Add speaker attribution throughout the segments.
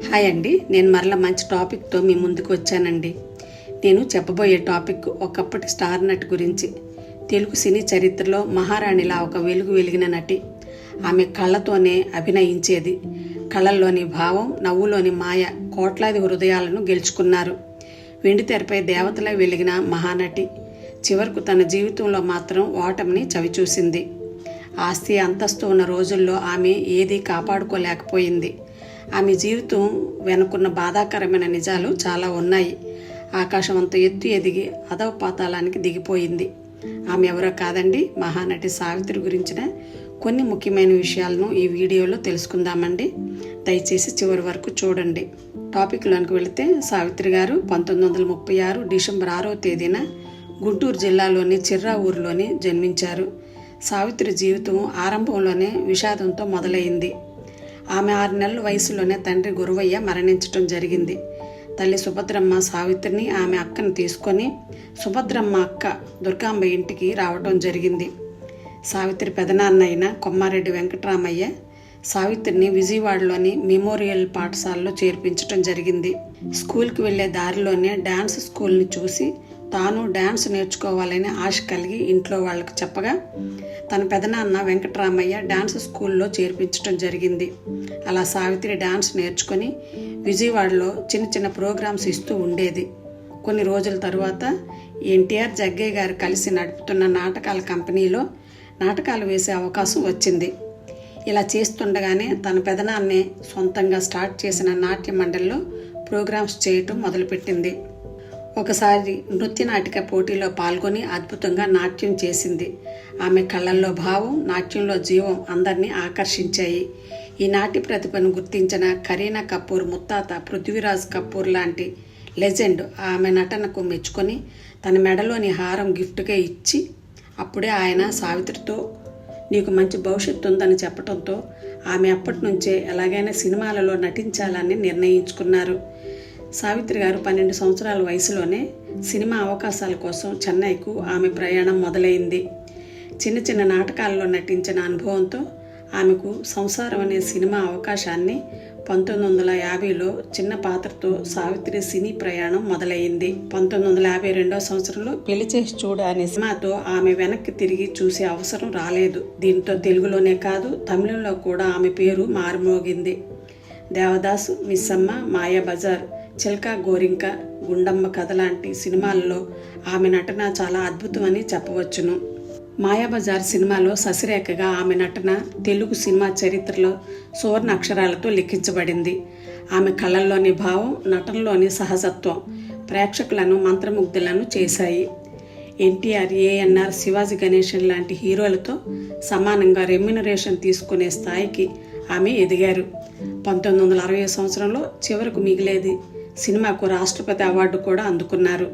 Speaker 1: Hi అండి, నేను మరలా మంచి టాపిక్తో మీ ముందుకు వచ్చానండి. నేను చెప్పబోయే టాపిక్ ఒకప్పటి స్టార్ నటి గురించి. తెలుగు సినీ చరిత్రలో మహారాణిలా ఒక వెలుగు వెలిగిన నటి. ఆమె కళ్ళతోనే అభినయించేది. కళ్ళల్లోని భావం, నవ్వులోని మాయ కోట్లాది హృదయాలను గెలుచుకున్నారు. వెండితెరపై దేవతలా వెలిగిన మహానటి చివరకు తన జీవితంలో మాత్రం ఓటమిని చవిచూసింది. ఆస్తి అంతస్తు ఉన్న రోజుల్లో ఆమె ఏదీ కాపాడుకోలేకపోయింది. ఆమె జీవితం వెనుకున్న బాధాకరమైన నిజాలు చాలా ఉన్నాయి. ఆకాశం అంత ఎత్తు ఎదిగి అధవ పాతాళానికి దిగిపోయింది. ఆమె ఎవరో కాదండి, మహానటి సావిత్రి గురించిన కొన్ని ముఖ్యమైన విషయాలను ఈ వీడియోలో తెలుసుకుందామండి. దయచేసి చివరి వరకు చూడండి. టాపిక్లోనికి వెళితే, సావిత్రి గారు 1936 డిసెంబర్ 6వ తేదీన గుంటూరు జిల్లాలోని చిర్రా ఊరిలోని జన్మించారు. సావిత్రి జీవితం ఆరంభంలోనే విషాదంతో మొదలైంది. ఆమె 6 నెలల వయసులోనే తండ్రి గురవయ్య మరణించటం జరిగింది. తల్లి సుభద్రమ్మ సావిత్రిని, ఆమె అక్కను తీసుకొని సుభద్రమ్మ అక్క దుర్గాంబ ఇంటికి రావటం జరిగింది. సావిత్రి పెదనాన్న అయిన కొమ్మారెడ్డి వెంకటరామయ్య సావిత్రిని విజయవాడలోని మెమోరియల్ పాఠశాలలో చేర్పించటం జరిగింది. స్కూల్కి వెళ్లే దారిలోనే డ్యాన్స్ స్కూల్ని చూసి తాను డ్యాన్స్ నేర్చుకోవాలని ఆశ కలిగి ఇంట్లో వాళ్ళకి చెప్పగా తన పెదనాన్న వెంకటరామయ్య డ్యాన్స్ స్కూల్లో చేర్పించడం జరిగింది. అలా సావిత్రి డ్యాన్స్ నేర్చుకొని విజయవాడలో చిన్న చిన్న ప్రోగ్రామ్స్ ఇస్తూ ఉండేది. కొన్ని రోజుల తరువాత ఎన్టీఆర్ జగ్గయ్య గారు కలిసి నడుపుతున్న నాటకాల కంపెనీలో నాటకాలు వేసే అవకాశం వచ్చింది. ఇలా చేస్తుండగానే తన పెదనాన్నే సొంతంగా స్టార్ట్ చేసిన నాట్య మండలిలో ప్రోగ్రామ్స్ చేయటం మొదలుపెట్టింది. ఒకసారి నృత్య నాటిక పోటీలో పాల్గొని అద్భుతంగా నాట్యం చేసింది. ఆమె కళ్ళల్లో భావం, నాట్యంలో జీవం అందరినీ ఆకర్షించాయి. ఈ నాట్య ప్రతిభను గుర్తించిన కరీనా కపూర్ ముత్తాత పృథ్వీరాజ్ కపూర్ లాంటి లెజెండ్ ఆమె నటనకు మెచ్చుకొని తన మెడలోని హారం గిఫ్ట్గా ఇచ్చి, అప్పుడే ఆయన సావిత్రితో నీకు మంచి భవిష్యత్తు ఉందని చెప్పడంతో ఆమె అప్పటి నుంచే ఎలాగైనా సినిమాలలో నటించాలని నిర్ణయించుకున్నారు. సావిత్రి గారు 12 సంవత్సరాల వయసులోనే సినిమా అవకాశాల కోసం చెన్నైకు ఆమె ప్రయాణం మొదలైంది. చిన్న చిన్న నాటకాల్లో నటించిన అనుభవంతో ఆమెకు సంసారం అనే సినిమా అవకాశాన్ని 1950లో చిన్న పాత్రతో సావిత్రి సినీ ప్రయాణం మొదలైంది. 1952 సంవత్సరంలో పెళ్లి చేసి చూడ అనే సినిమాతో ఆమె వెనక్కి తిరిగి చూసే అవసరం రాలేదు. దీంతో తెలుగులోనే కాదు, తమిళంలో కూడా ఆమె పేరు మారుమోగింది. దేవదాసు, మిస్సమ్మ, మాయాబజార్, చిల్కా గోరింక, గుండమ్మ కథ లాంటి సినిమాల్లో ఆమె నటన చాలా అద్భుతమని చెప్పవచ్చును. మాయాబజార్ సినిమాలో శశిరేఖగా ఆమె నటన తెలుగు సినిమా చరిత్రలో సువర్ణ అక్షరాలతో లిఖించబడింది. ఆమె కళ్ళల్లోని భావం, నటనలోని సహజత్వం ప్రేక్షకులను మంత్రముగ్ధులను చేశాయి. ఎన్టీఆర్, ఏఎన్ఆర్, శివాజీ గణేశన్ లాంటి హీరోలతో సమానంగా రెమ్యునరేషన్ తీసుకునే స్థాయికి ఆమె ఎదిగారు. 1960 సంవత్సరంలో చివరకు మిగిలేది సినిమాకు రాష్ట్రపతి అవార్డు కూడా అందుకున్నారు.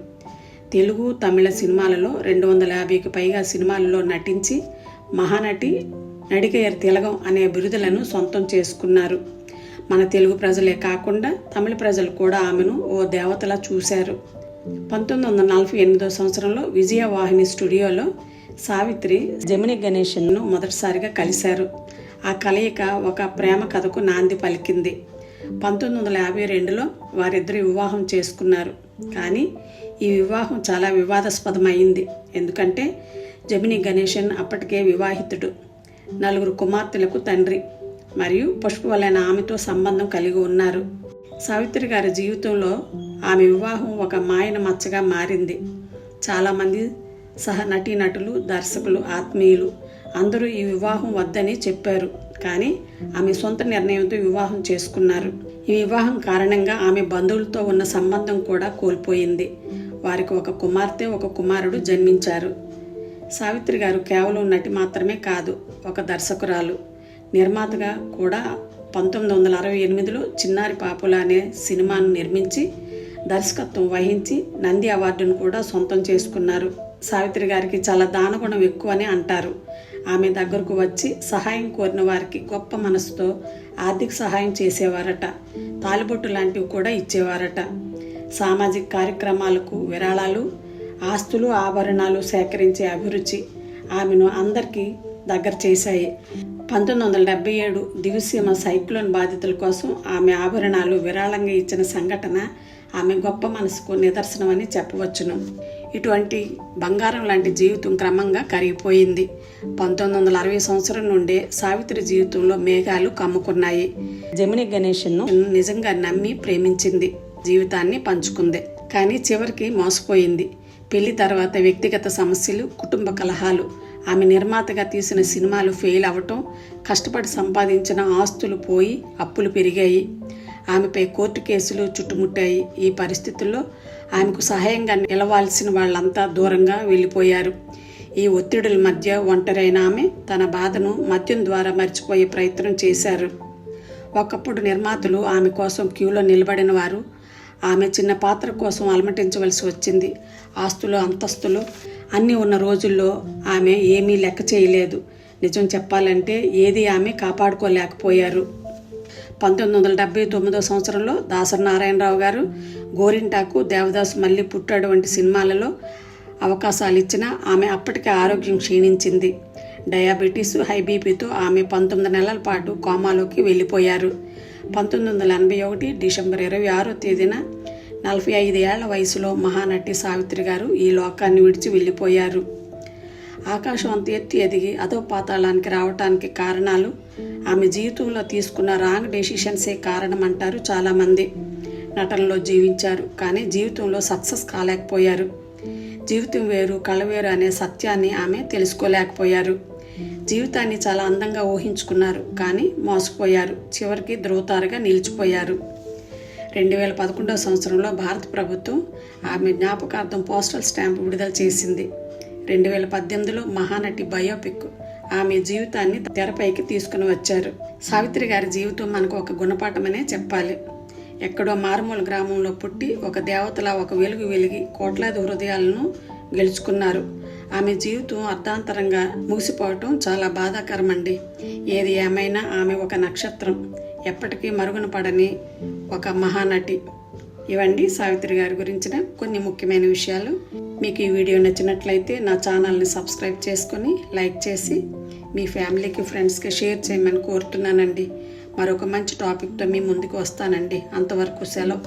Speaker 1: తెలుగు, తమిళ సినిమాలలో 250కి పైగా సినిమాలలో నటించి మహానటి, నడిగయ్యర్ తిలగం అనే బిరుదులను సొంతం చేసుకున్నారు. మన తెలుగు ప్రజలే కాకుండా తమిళ ప్రజలు కూడా ఆమెను ఓ దేవతలా చూశారు. 1948 సంవత్సరంలో విజయవాహిని స్టూడియోలో సావిత్రి జమిని గణేశన్ను మొదటిసారిగా కలిశారు. ఆ కలయిక ఒక ప్రేమ కథకు నాంది పలికింది. 1952లో వారిద్దరు వివాహం చేసుకున్నారు. కానీ ఈ వివాహం చాలా వివాదాస్పదమైంది. ఎందుకంటే జమిని గణేశన్ అప్పటికే వివాహితుడు, 4 కుమార్తెలకు తండ్రి మరియు పుష్పవలైన ఆమెతో సంబంధం కలిగి ఉన్నారు. సావిత్రి గారి జీవితంలో ఆమె వివాహం ఒక మాయన మచ్చగా మారింది. చాలామంది సహ నటీనటులు, దర్శకులు, ఆత్మీయులు అందరూ ఈ వివాహం వద్దని చెప్పారు. కానీ ఆమె సొంత నిర్ణయంతో వివాహం చేసుకున్నారు. ఈ వివాహం కారణంగా ఆమె బంధువులతో ఉన్న సంబంధం కూడా కోల్పోయింది. వారికి ఒక కుమార్తె, ఒక కుమారుడు జన్మించారు. సావిత్రి గారు కేవలం నటి మాత్రమే కాదు, ఒక దర్శకురాలు, నిర్మాతగా కూడా. 1968లో చిన్నారి పాపుల అనే సినిమాను నిర్మించి దర్శకత్వం వహించి నంది అవార్డును కూడా సొంతం చేసుకున్నారు. సావిత్రి గారికి చాలా దానగుణం ఎక్కువని అంటారు. ఆమె దగ్గరకు వచ్చి సహాయం కోరిన వారికి గొప్ప మనసుతో ఆర్థిక సహాయం చేసేవారట. తాలిబొట్టు లాంటివి కూడా ఇచ్చేవారట. సామాజిక కార్యక్రమాలకు విరాళాలు, ఆస్తులు, ఆభరణాలు సేకరించే అభిరుచి ఆమెను అందరికీ దగ్గర చేశాయి. 1977 దివిసీమ సైక్లోన్ బాధితుల కోసం ఆమె ఆభరణాలు విరాళంగా ఇచ్చిన సంఘటన ఆమె గొప్ప మనసుకు నిదర్శనమని చెప్పవచ్చును. ఇటువంటి బంగారం లాంటి జీవితం క్రమంగా కరిగిపోయింది. 1960 సంవత్సరం నుండే సావిత్రి జీవితంలో మేఘాలు కమ్ముకున్నాయి. జమిని గణేశన్ను నిజంగా నమ్మి ప్రేమించింది, జీవితాన్ని పంచుకుంది. కానీ చివరికి మోసపోయింది. పెళ్లి తర్వాత వ్యక్తిగత సమస్యలు, కుటుంబ కలహాలు, ఆమె నిర్మాతగా తీసిన సినిమాలు ఫెయిల్ అవ్వటం, కష్టపడి సంపాదించిన ఆస్తులు పోయి అప్పులు పెరిగాయి. ఆమెపై కోర్టు కేసులు చుట్టుముట్టాయి. ఈ పరిస్థితుల్లో ఆమెకు సహాయంగా నిలవాల్సిన వాళ్ళంతా దూరంగా వెళ్ళిపోయారు. ఈ ఒత్తిడుల మధ్య ఒంటరైన ఆమె తన బాధను మద్యం ద్వారా మర్చిపోయే ప్రయత్నం చేశారు. ఒకప్పుడు నిర్మాతలు ఆమె కోసం క్యూలో నిలబడిన వారు ఆమె చిన్న పాత్ర కోసం అలమటించవలసి వచ్చింది. ఆస్తులు, అంతస్తులు అన్నీ ఉన్న రోజుల్లో ఆమె ఏమీ లెక్క చేయలేదు. నిజం చెప్పాలంటే ఏది ఆమె కాపాడుకోలేకపోయారు. 1979 సంవత్సరంలో దాసరి నారాయణరావు గారు గోరింటాకు, దేవదాసు మళ్ళీ పుట్టాడు వంటి సినిమాలలో అవకాశాలు ఇచ్చినా ఆమె అప్పటికే ఆరోగ్యం క్షీణించింది. డయాబెటీస్, హై బీపీతో ఆమె 19 నెలల పాటు కోమాలోకి వెళ్ళిపోయారు. 1981 డిసెంబర్ 26వ తేదీన 45 ఏళ్ల వయసులో మహానటి సావిత్రి గారు ఈ లోకాన్ని విడిచి వెళ్ళిపోయారు. ఆకాశం అంత ఎత్తి ఎదిగి అధోపాతాళానికి రావటానికి కారణాలు ఆమె జీవితంలో తీసుకున్న రాంగ్ డెసిషన్సే కారణమంటారు చాలామంది. నటనలో జీవించారు, కానీ జీవితంలో సక్సెస్ కాలేకపోయారు. జీవితం వేరు, కళ వేరు అనే సత్యాన్ని ఆమె తెలుసుకోలేకపోయారు. జీవితాన్ని చాలా అందంగా ఊహించుకున్నారు, కానీ మోసపోయారు. చివరికి ధ్రువతారగా నిలిచిపోయారు. 2011 సంవత్సరంలో భారత ప్రభుత్వం ఆమె జ్ఞాపకార్థం పోస్టల్ స్టాంపు విడుదల చేసింది. 2018లో మహానటి బయోపిక్ ఆమె జీవితాన్ని తెరపైకి తీసుకుని వచ్చారు. సావిత్రి గారి జీవితం మనకు ఒక గుణపాఠమనే చెప్పాలి. ఎక్కడో మారుమూల గ్రామంలో పుట్టి ఒక దేవతలా ఒక వెలుగు వెలిగి కోట్లాది హృదయాలను గెలుచుకున్నారు. ఆమె జీవితం అర్ధాంతరంగా ముగిసిపోవటం చాలా బాధాకరమండి. ఏది ఏమైనా ఆమె ఒక నక్షత్రం, ఎప్పటికీ మరుగున పడని ఒక మహానటి. ఇవండి సావిత్రి గారి గురించిన కొన్ని ముఖ్యమైన విషయాలు. మీకు ఈ వీడియో నచ్చినట్లయితే నా ఛానల్ని సబ్స్క్రైబ్ చేసుకొని లైక్ చేసి మీ ఫ్యామిలీకి, ఫ్రెండ్స్కి షేర్ చేయమని కోరుతున్నానండి. మరొక మంచి టాపిక్తో మీ ముందుకు వస్తానండి. అంతవరకు సెలవు.